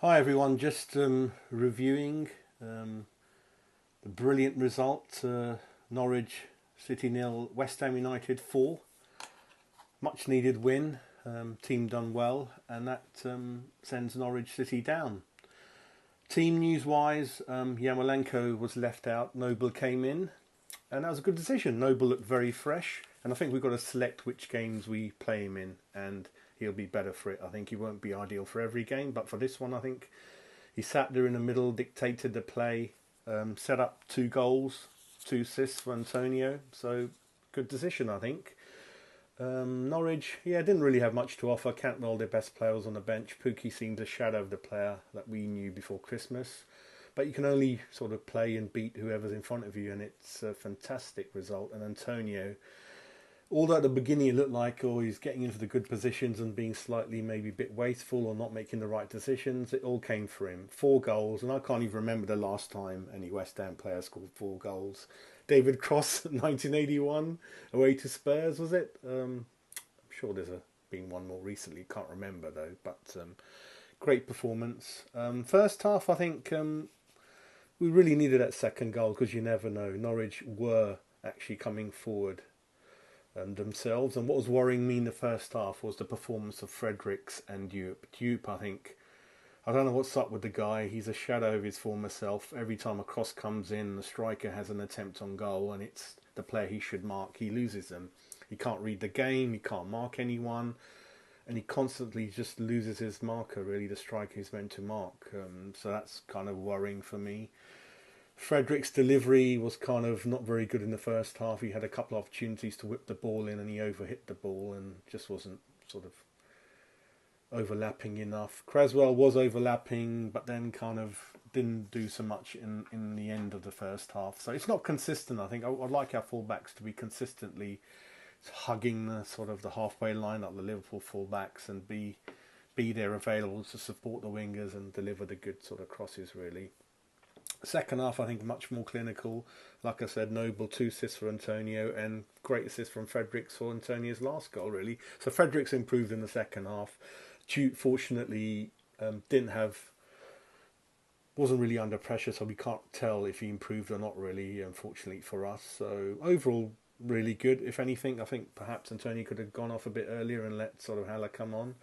Hi everyone, just reviewing the brilliant result. Norwich City nil, West Ham United 4. Much needed win. Team done well, and that sends Norwich City down. Team news wise, Yamalenko was left out. Noble came in, and that was a good decision. Noble looked very fresh, and I think we've got to select which games we play him in, and he'll be better for it. I think he won't be ideal for every game, but for this one, I think he sat there in the middle, dictated the play, set up 2 goals, 2 assists for Antonio. So good decision, I think. Norwich, didn't really have much to offer. Cantwell, their best player, was on the bench. Pookie seemed a shadow of the player that we knew before Christmas. But you can only sort of play and beat whoever's in front of you, and it's a fantastic result. And Antonio, although at the beginning it looked like he's getting into the good positions and being slightly maybe a bit wasteful or not making the right decisions, it all came for him. 4 goals, and I can't even remember the last time any West Ham player scored 4 goals. David Cross, 1981, away to Spurs, was it? I'm sure there's been one more recently, can't remember though, but great performance. First half, I think we really needed that second goal because you never know. Norwich were actually coming forward themselves. And what was worrying me in the first half was the performance of Fredericks and Dupe. Dupe, I don't know what's up with the guy. He's a shadow of his former self. Every time a cross comes in, the striker has an attempt on goal, and it's the player he should mark. He loses them. He can't read the game. He can't mark anyone. And he constantly just loses his marker, really, the striker he's meant to mark. So that's kind of worrying for me. Frederick's delivery was kind of not very good in the first half. He had a couple of opportunities to whip the ball in and he overhit the ball and just wasn't sort of overlapping enough. Cresswell was overlapping, but then kind of didn't do so much in the end of the first half. So it's not consistent. I think I'd like our fullbacks to be consistently hugging the sort of the halfway line, like the Liverpool fullbacks, and be there available to support the wingers and deliver the good sort of crosses, really. Second half, I think, much more clinical. Like I said, Noble, 2 assists for Antonio, and great assist from Fredericks for Antonio's last goal, really. So Fredericks improved in the second half. Duke, fortunately, didn't have, wasn't really under pressure, so we can't tell if he improved or not, really, unfortunately for us. So overall, really good. If anything, I think perhaps Antonio could have gone off a bit earlier and let sort of Haller come on.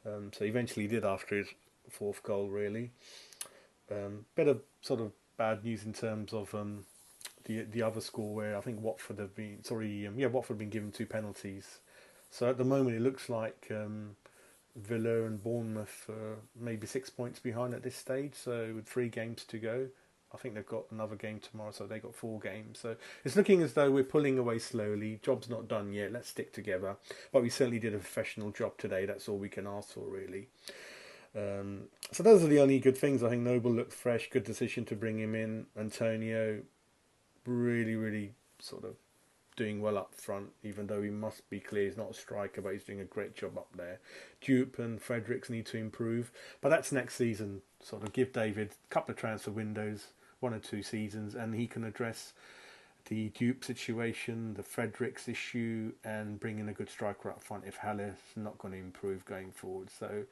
So eventually he did after his fourth goal, really. Bit of sort of bad news in terms of the other score where I think Watford have been Watford have been given 2 penalties. So at the moment it looks like Villa and Bournemouth maybe 6 points behind at this stage. So with 3 games to go, I think they've got another game tomorrow, so they've got 4 games. So it's looking as though we're pulling away slowly. Job's not done yet. Let's stick together. But we certainly did a professional job today. That's all we can ask for, really. So those are the only good things. I think Noble looked fresh. Good decision to bring him in. Antonio, really sort of doing well up front, even though he must be clear he's not a striker, but he's doing a great job up there. Dupe and Fredericks need to improve, but that's next season. Sort of give David a couple of transfer windows, 1 or 2 seasons, and he can address the Dupe situation, the Fredericks issue, and bring in a good striker up front if Haller's not going to improve going forward. So it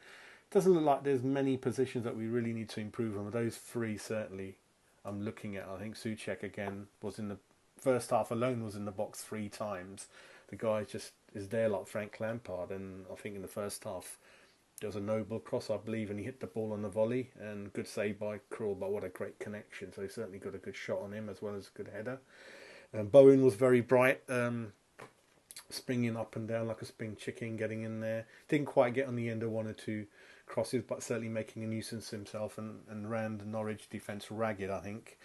doesn't look like there's many positions that we really need to improve on. But those 3 certainly I'm looking at. I think Souček again was in the first half alone, was in the box 3 times. The guy just is there like Frank Lampard, and I think in the first half there was a Noble cross, I believe, and he hit the ball on the volley, and good save by Krul, but what a great connection. So he certainly got a good shot on him as well as a good header. Bowen was very bright, springing up and down like a spring chicken, getting in there. Didn't quite get on the end of 1 or 2 crosses, but certainly making a nuisance himself and ran the Norwich defence ragged, I think.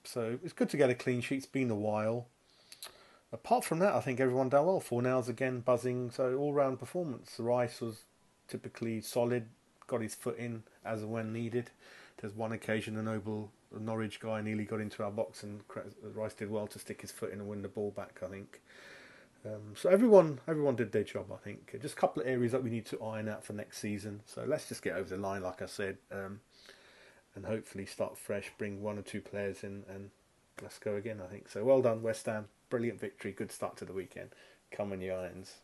So it's good to get a clean sheet. It's been a while. Apart from that, I think everyone done well. Fornals again buzzing, so all-round performance. Rice was typically solid, got his foot in as and when needed. There's one occasion a Norwich guy nearly got into our box, and Rice did well to stick his foot in and win the ball back, I think. So everyone did their job, I think. Just a couple of areas that we need to iron out for next season. So let's just get over the line, like I said, and hopefully start fresh, bring 1 or 2 players in, and let's go again, I think. So well done, West Ham. Brilliant victory. Good start to the weekend. Come on, you Irons.